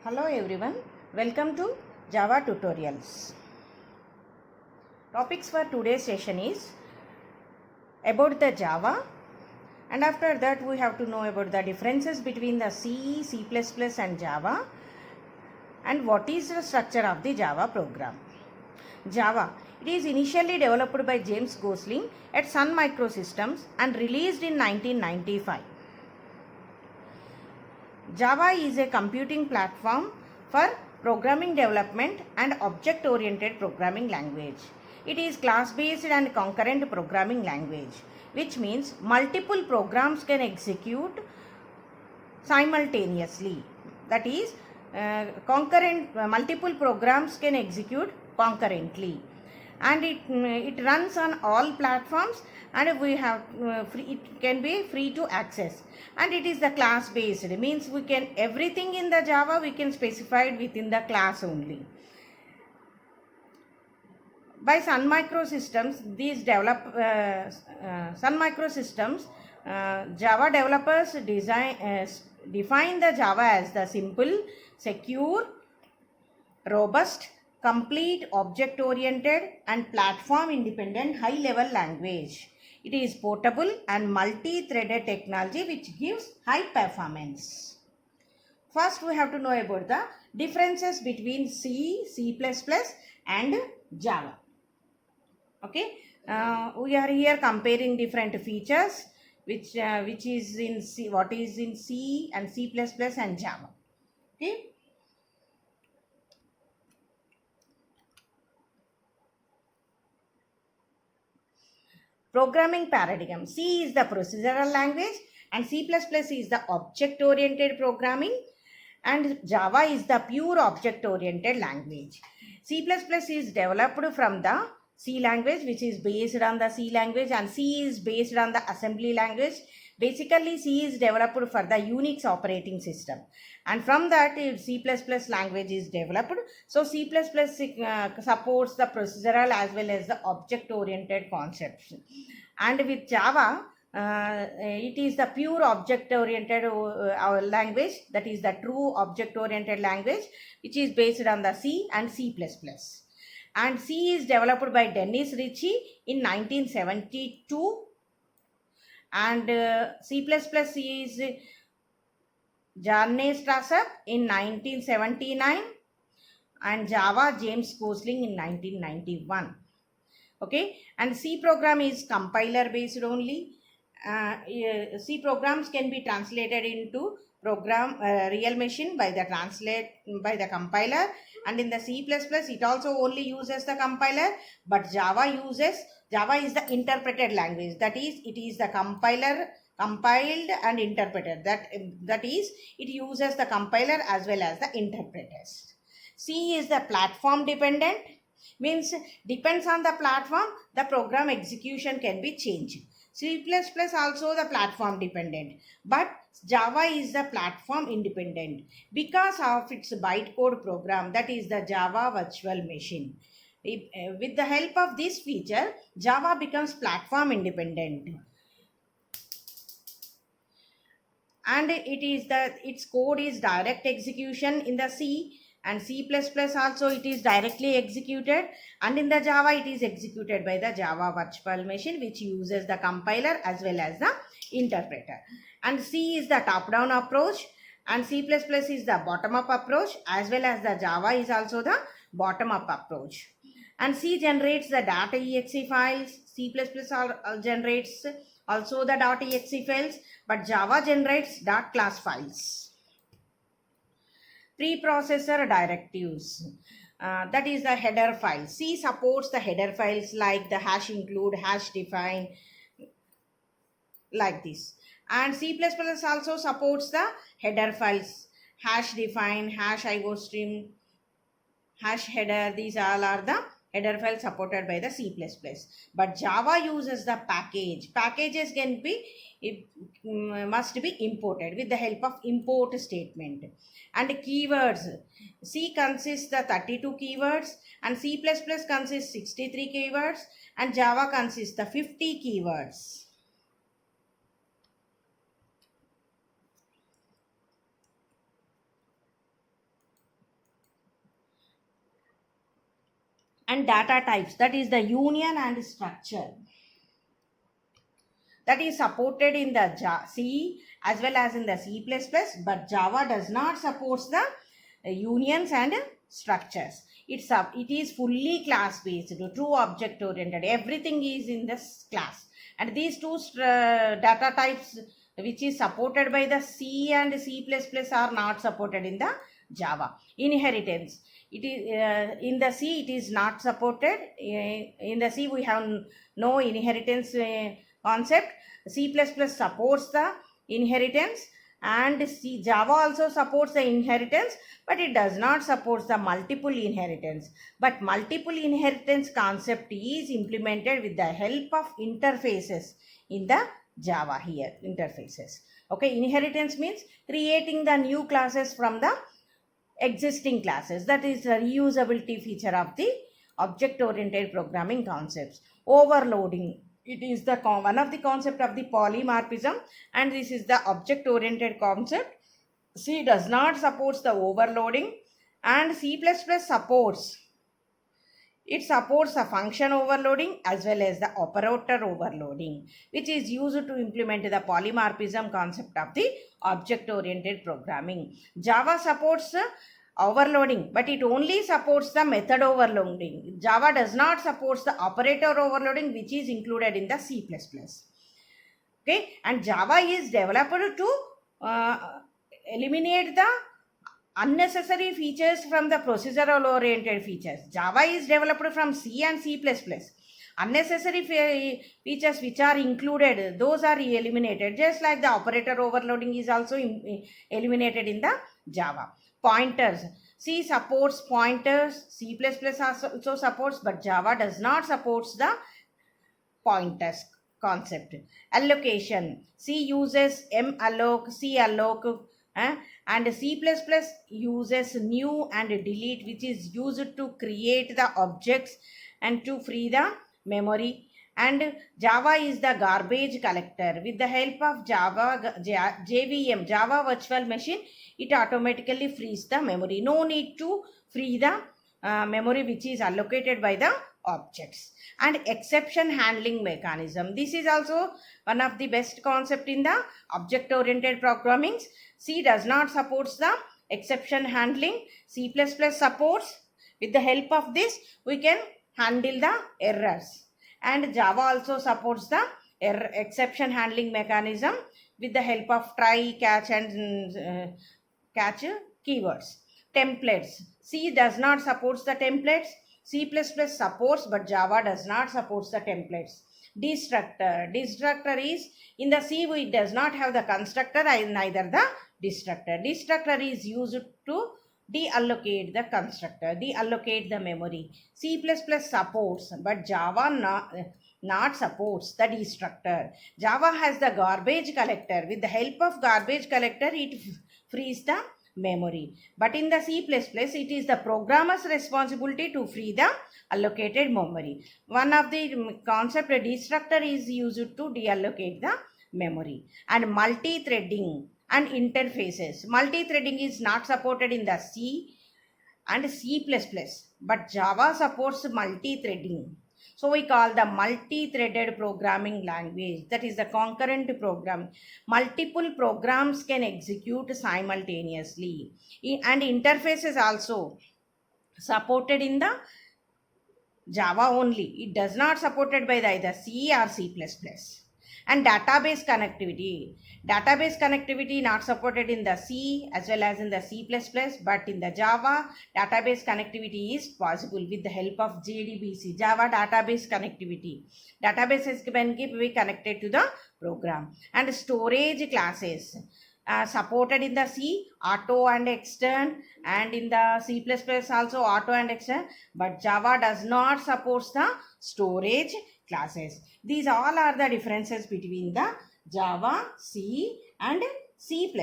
Hello everyone, welcome to Java tutorials. Topics for today's session is about the Java, and after that we have to know about the differences between the C, C++ and Java, and what is the structure of the Java program. Java, it is initially developed by James Gosling at Sun Microsystems and released in 1995. Java is a computing platform for programming development and object-oriented programming language. It is class-based and concurrent programming language, which means multiple programs can execute simultaneously. That is, multiple programs can execute concurrently, and it runs on all platforms, and we have it can be free to access, and it is the class based, means we can everything in the Java we can specify it within the class only. By Sun Microsystems, Sun Microsystems Java developers define the Java as the simple, secure, robust, complete, object-oriented and platform-independent high-level language. It is portable and multi-threaded technology which gives high performance. First, we have to know about the differences between C, C++ and Java. Okay, we are here comparing different features which is in C, what is in C and C++ and Java. Okay. Programming paradigm. C is the procedural language and C++ is the object-oriented programming, and Java is the pure object-oriented language. C++ is developed from the C language, which is based on the C language, and C is based on the assembly language. Basically, C is developed for the Unix operating system, and from that C++ language is developed. So C++ supports the procedural as well as the object-oriented concepts. And with Java, it is the pure object-oriented language, that is the true object-oriented language, which is based on the C and C++. And C is developed by Dennis Ritchie in 1972, and C++ is Jarnne Strasser in 1979, and Java James Gosling in 1991. Okay, and C program is compiler based only. C programs can be translated into program real machine by the compiler, and in the C++ it also only uses the compiler, but Java is the interpreted language, that is it is the compiler compiled and interpreted, that is it uses the compiler as well as the interpreters. C is the platform dependent, means depends on the platform the program execution can be changed. C++ also the platform dependent, but Java is the platform independent because of its bytecode program, that is the Java virtual machine. With the help of this feature, Java becomes platform independent, and its code is direct execution in the C, and C++ also it is directly executed, and in the Java it is executed by the Java virtual machine, which uses the compiler as well as the interpreter. And C is the top-down approach, and C++ is the bottom-up approach, as well as the Java is also the bottom-up approach. And C generates the .exe files, C++ generates also the .exe files, but Java generates .class files. Preprocessor directives, that is the header file. C supports the header files like the hash include, hash define, like this. And C++ also supports the header files, hash define, hash iostream, hash header. These all are the header files supported by the C++. But Java uses the package. Packages can be must be imported with the help of import statement. And keywords, C consists the 32 keywords, and C++ consists 63 keywords, and Java consists the 50 keywords. and data types, that is the union and structure, that is supported in the C as well as in the C++, but Java does not support the unions and structures. It is fully class based, true object oriented. Everything is in this class, and these two data types which is supported by the C and C++ are not supported in the Java. Inheritance, it is in the C it is not supported. In the C we have no inheritance concept. C++ supports the inheritance, and Java also supports the inheritance, but it does not support the multiple inheritance. But multiple inheritance concept is implemented with the help of interfaces in the Java here, interfaces. Okay, inheritance means creating the new classes from the existing classes. That is the reusability feature of the object-oriented programming concepts. Overloading, it is the one of the concept of the polymorphism, and this is the object-oriented concept. C does not support the overloading, and C++ supports. It supports a function overloading as well as the operator overloading, which is used to implement the polymorphism concept of the object-oriented programming. Java supports overloading, but it only supports the method overloading. Java does not support the operator overloading, which is included in the C++. Okay, and Java is developed to eliminate the unnecessary features from the procedural oriented features. Java is developed from C and C++. Unnecessary features which are included, those are eliminated, just like the operator overloading is also eliminated in the Java. Pointers, C supports pointers, C++ also supports, but Java does not support the pointers concept. Allocation, C uses malloc, calloc, and C++ uses new and delete, which is used to create the objects and to free the memory. And Java is the garbage collector. With the help of Java JVM, Java Virtual Machine, it automatically frees the memory. No need to free the memory which is allocated by the objects. And exception handling mechanism, this is also one of the best concept in the object oriented programming. C does not support the exception handling. C++ supports. With the help of this we can handle the errors, and Java also supports the exception handling mechanism with the help of try, catch, and catch keywords. Templates, C does not support the templates. C++ supports, but Java does not support the templates. Destructor is in the C, it does not have the constructor and neither the destructor. Destructor is used to deallocate the constructor, deallocate the memory. C++ supports, but Java not supports the destructor. Java has the garbage collector. With the help of garbage collector, it frees the memory. But in the C++, it is the programmer's responsibility to free the allocated memory. One of the concept destructor is used to deallocate the memory. And multi-threading and interfaces. Multi-threading is not supported in the C and C++, but Java supports multi-threading. So we call the multi-threaded programming language, that is the concurrent program. Multiple programs can execute simultaneously. And interfaces also supported in the Java only. It does not supported by either C or C++. And database connectivity. Database connectivity not supported in the C as well as in the C++, but in the Java, database connectivity is possible with the help of JDBC, Java database connectivity. Databases can be connected to the program. And storage classes. Supported in the C, auto and extern, and in the C++ also auto and extern, but Java does not support the storage classes. These all are the differences between the Java, C and C++.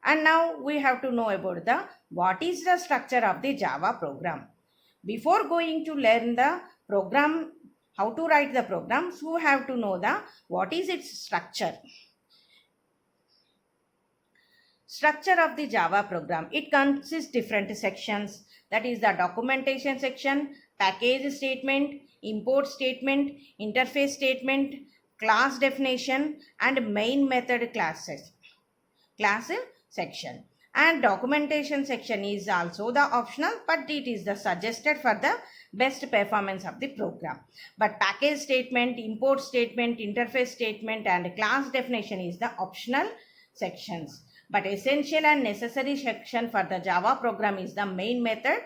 And now we have to know about the what is the structure of the Java program. Before going to learn the program, how to write the programs, you have to know the what is its structure. Structure of the Java program. It consists different sections. That is the documentation section, package statement, import statement, interface statement, class definition, and main method classes. Class section. And documentation section is also the optional, but it is the suggested for the best performance of the program. But package statement, import statement, interface statement, and class definition is the optional sections. But essential and necessary section for the Java program is the main method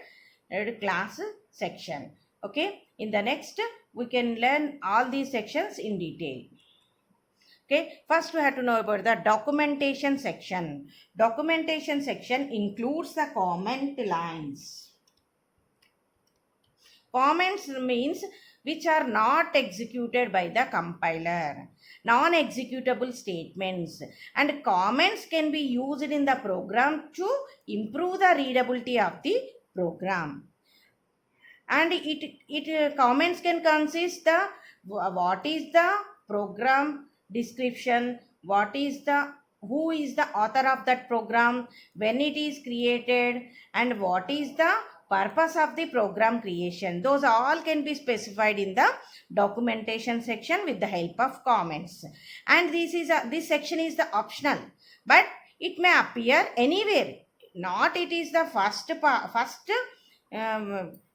class section. Okay, in the next we can learn all these sections in detail. Okay, first we have to know about the documentation section. Documentation section includes the comment lines. Comments means which are not executed by the compiler, non-executable statements, and comments can be used in the program to improve the readability of the program. And it comments can consist the what is the program description, what is the who is the author of that program, when it is created, and what is the purpose of the program creation. Those all can be specified in the documentation section with the help of comments. And this section is the optional, but it may appear anywhere. Not it is the first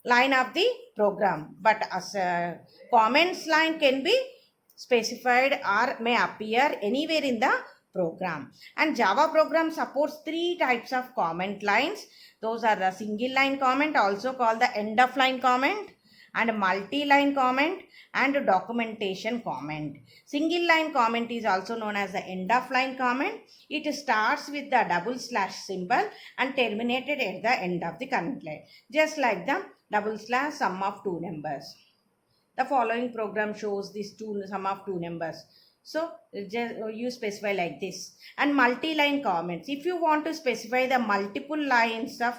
line of the program, but as a comments line can be specified or may appear anywhere in the program. And Java program supports three types of comment lines. Those are the single line comment, also called the end of line comment, and multi-line comment, and documentation comment. Single line comment is also known as the end of line comment. It starts with the double slash symbol and terminated at the end of the current line, just like the double slash sum of two numbers. The following program shows this sum of two numbers. So you specify like this. And multi-line comments. If you want to specify the multiple lines of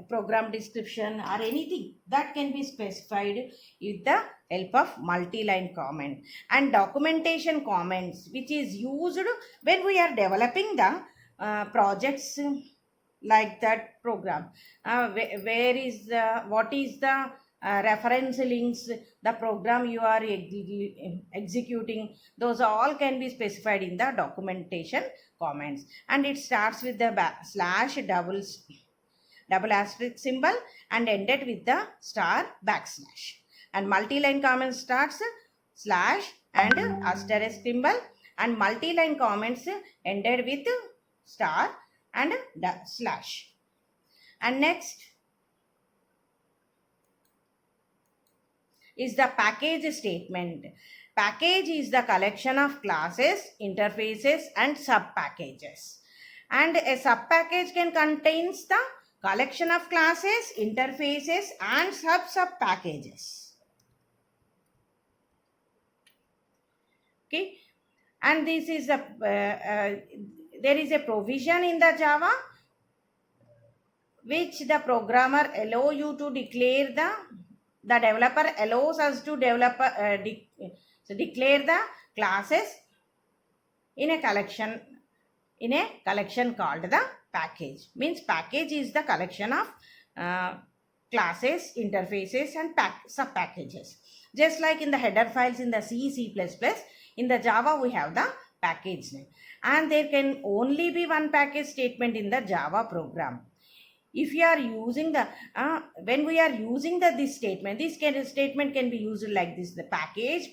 program description or anything, that can be specified with the help of multi-line comment. And documentation comments, which is used when we are developing the projects like that program. What is the reference links, the program you are executing, those all can be specified in the documentation comments. And it starts with the slash double asterisk symbol and ended with the star backslash. And multi-line comments starts slash and asterisk symbol, and multi-line comments ended with star and slash. And next is the package statement. Package is the collection of classes, interfaces, and sub-packages. And a sub-package can contain the collection of classes, interfaces, and sub-packages. Okay, and this is a there is a provision in the Java which the programmer allow you to declare the developer allows us to declare the classes in a collection called the package. Means package is the collection of classes, interfaces, and sub packages. Just like in the header files in the C++, in the Java we have the package name, and there can only be one package statement in the Java program. If you are using the when we are using this statement, this statement can be used like this: the package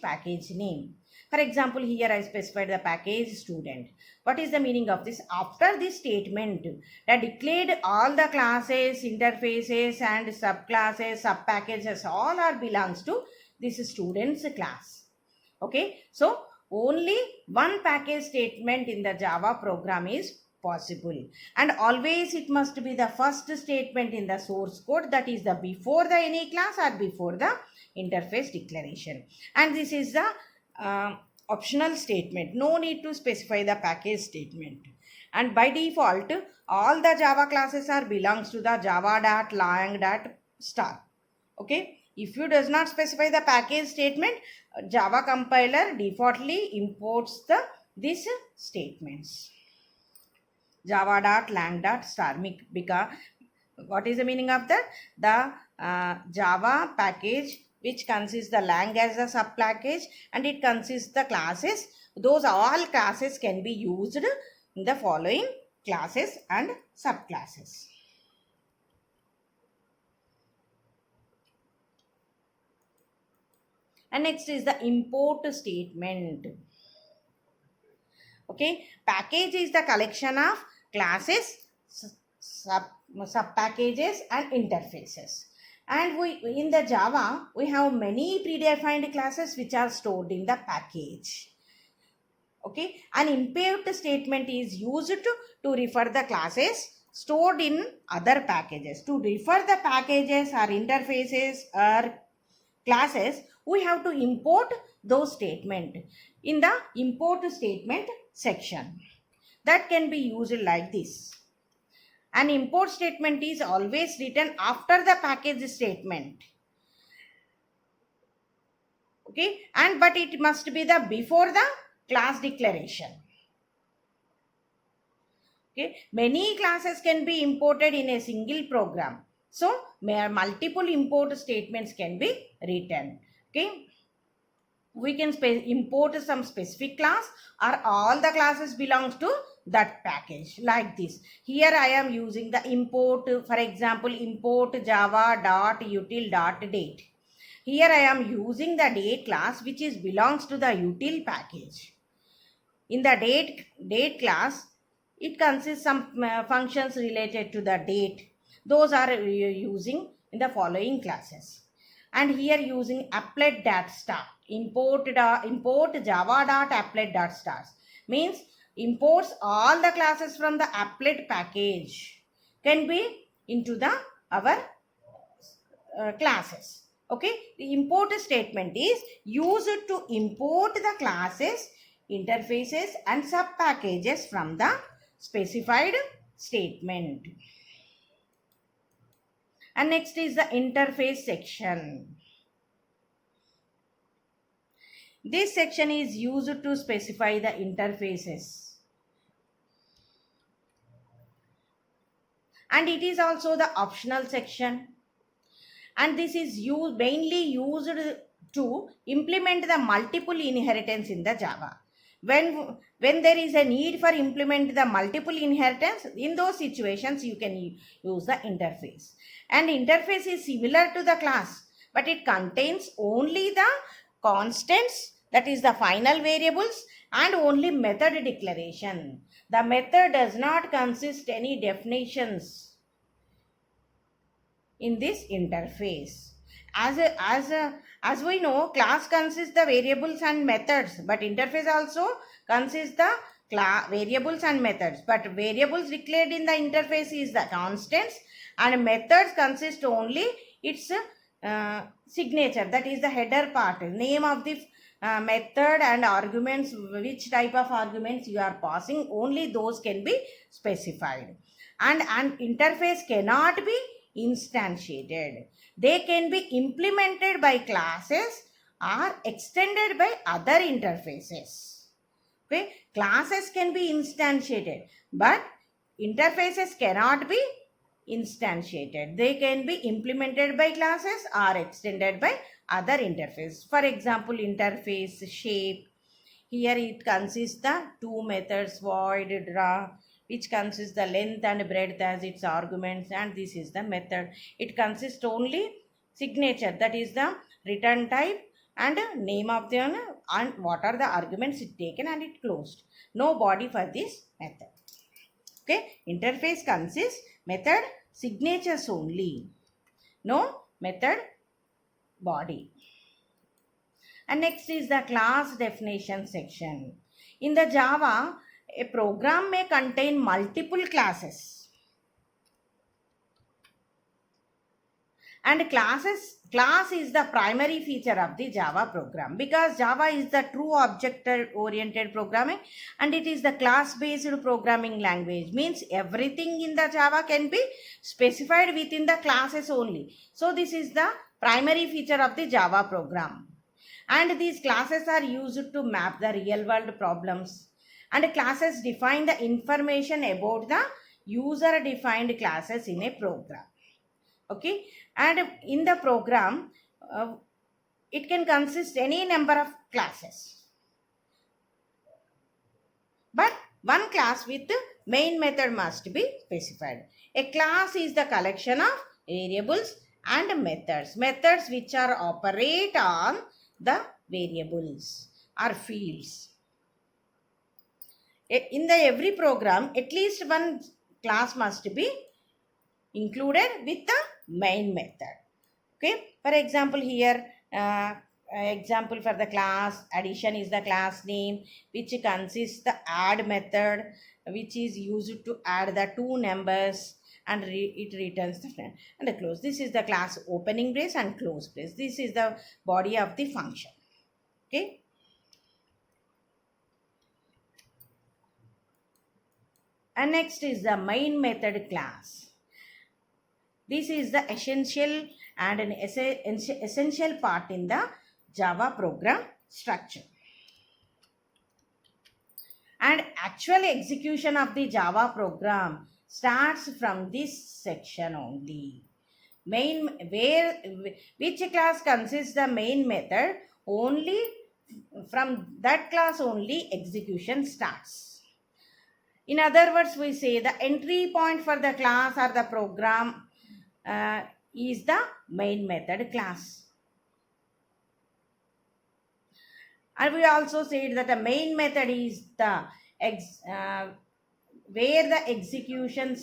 name. For example, here I specified the package student. What is the meaning of this? After this statement, I declared all the classes, interfaces, and subclasses, subpackages, all are belongs to this student's class. Okay, so only one package statement in the Java program is possible, and always it must be the first statement in the source code, that is the before the any class or before the interface declaration. And this is the optional statement. No need to specify the package statement. And by default, all the Java classes are belongs to the java.lang.star. Okay, if you does not specify the package statement, Java compiler defaultly imports these statements. java.lang.star. Because what is the meaning of that? The Java package which consists the lang as a sub package, and it consists the classes. Those all classes can be used in the following classes and subclasses. And next is the import statement. Okay, package is the collection of classes, sub packages and interfaces. And in the Java we have many predefined classes which are stored in the package. Okay, an import statement is used to refer the classes stored in other packages. To refer the packages or interfaces or classes, we have to import those statement in the import statement section. That can be used like this. An import statement is always written after the package statement. Okay, and but it must be the before the class declaration. Okay, many classes can be imported in a single program. So multiple import statements can be written. Okay, we can import some specific class, or all the classes belongs to that package, like this. Here I am using the import, for example, import java.util.date. Here I am using the date class which is belongs to the util package. In the date class, it consists some functions related to the date. Those are using in the following classes. And here using applet.star, import java.applet.stars means imports all the classes from the applet package can be into the our classes. Okay, the import statement is used to import the classes, interfaces and sub packages from the specified statement. And next is the interface section. This section is used to specify the interfaces, and it is also the optional section, and this is mainly used to implement the multiple inheritance in the Java. When there is a need for implement the multiple inheritance, in those situations you can use the interface. And interface is similar to the class, but it contains only the constants, that is the final variables, and only method declaration. The method does not consist any definitions in this interface. As we know, class consists the variables and methods, but interface also consists the variables and methods. But variables declared in the interface is the constants, and methods consist only its signature, that is the header part, name of the method and arguments, which type of arguments you are passing, only those can be specified. And an interface cannot be instantiated. They can be implemented by classes or extended by other interfaces. Okay, classes can be instantiated, but interfaces cannot be instantiated. They can be implemented by classes or extended by other interface. For example, interface shape. Here it consists the two methods, void, draw, which consists the length and breadth as its arguments, and this is the method. It consists only signature, that is the return type, and name of the and what are the arguments it taken, and it closed. No body for this method. Okay, interface consists method signatures only, no method body. And next is the class definition section. In the Java, a program may contain multiple classes, and class is the primary feature of the Java program, because Java is the true object oriented programming, and it is the class based programming language. Means everything in the Java can be specified within the classes only. So this is the primary feature of the Java program, and these classes are used to map the real world problems, And classes define the information about the user defined classes in a program. Okay, and in the program it can consist any number of classes, but one class with the main method must be specified. A class is the collection of variables and methods which are operate on the variables or fields. In the every program, at least one class must be included with the main method. Okay, for example, here example for the class addition is the class name, which consists the add method, which is used to add the two numbers, and it returns the friend and the close. This is the class opening brace and close brace. This is the body of the function. Okay, and next is the main method class. This is the essential and an essential part in the Java program structure. And actual execution of the Java program starts from this section only. Which class consists the main method, only from that class only execution starts. In other words, we say the entry point for the class or the program is the main method class. And we also said that the main method is the where the execution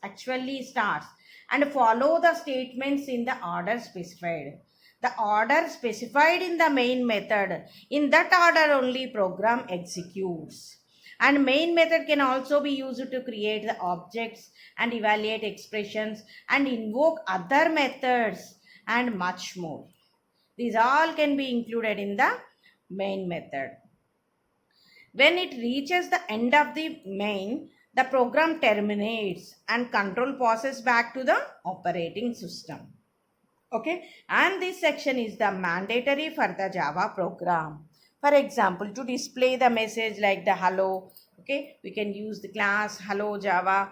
actually starts, and follow the statements in the order specified. The order specified in the main method, in that order only program executes. And main method can also be used to create the objects and evaluate expressions and invoke other methods and much more. These all can be included in the main method. When it reaches the end of the main, the program terminates and control passes back to the operating system. Okay, and this section is the mandatory for the Java program. For example, to display the message like the hello, okay, we can use the class hello Java.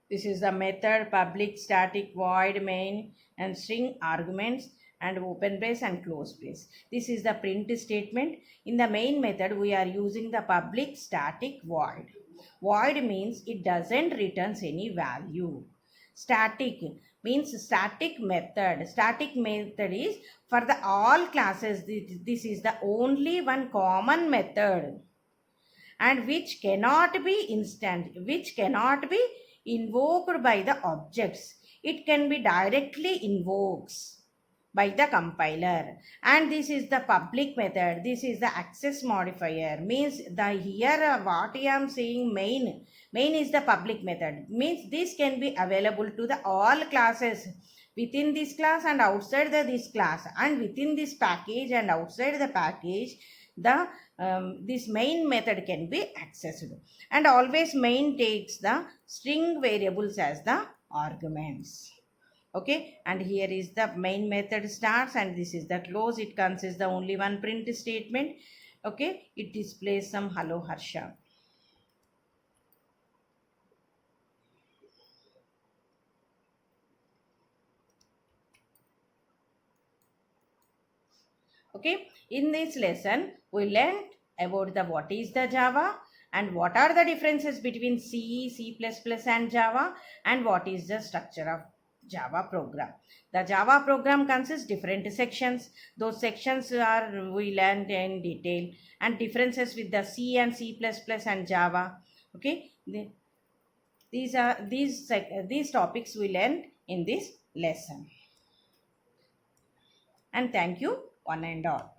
This is the method public static void main and string arguments and open brace and close brace. This is the print statement. In the main method, we are using the public static void. Void means it doesn't returns any value. Static means static method. Static method is for the all classes. This is the only one common method, and which cannot be invoked by the objects. It can be directly invokes by the compiler. And this is the public method. This is the access modifier. Means the here what I am saying main is the public method. Means this can be available to the all classes within this class and outside this class, and within this package and outside the package the this main method can be accessed. And always main takes the string variables as the arguments. Okay, and here is the main method starts, and this is the close. It consists the only one print statement. Okay, it displays some hello Harsha. Okay, in this lesson we learned about the what is the Java, and what are the differences between C, C++ and Java, and what is the structure of Java program. The Java program consists different sections. Those sections are we learned in detail, and differences with the C and C++ and Java. Okay, these topics we learned in this lesson. And thank you one and all.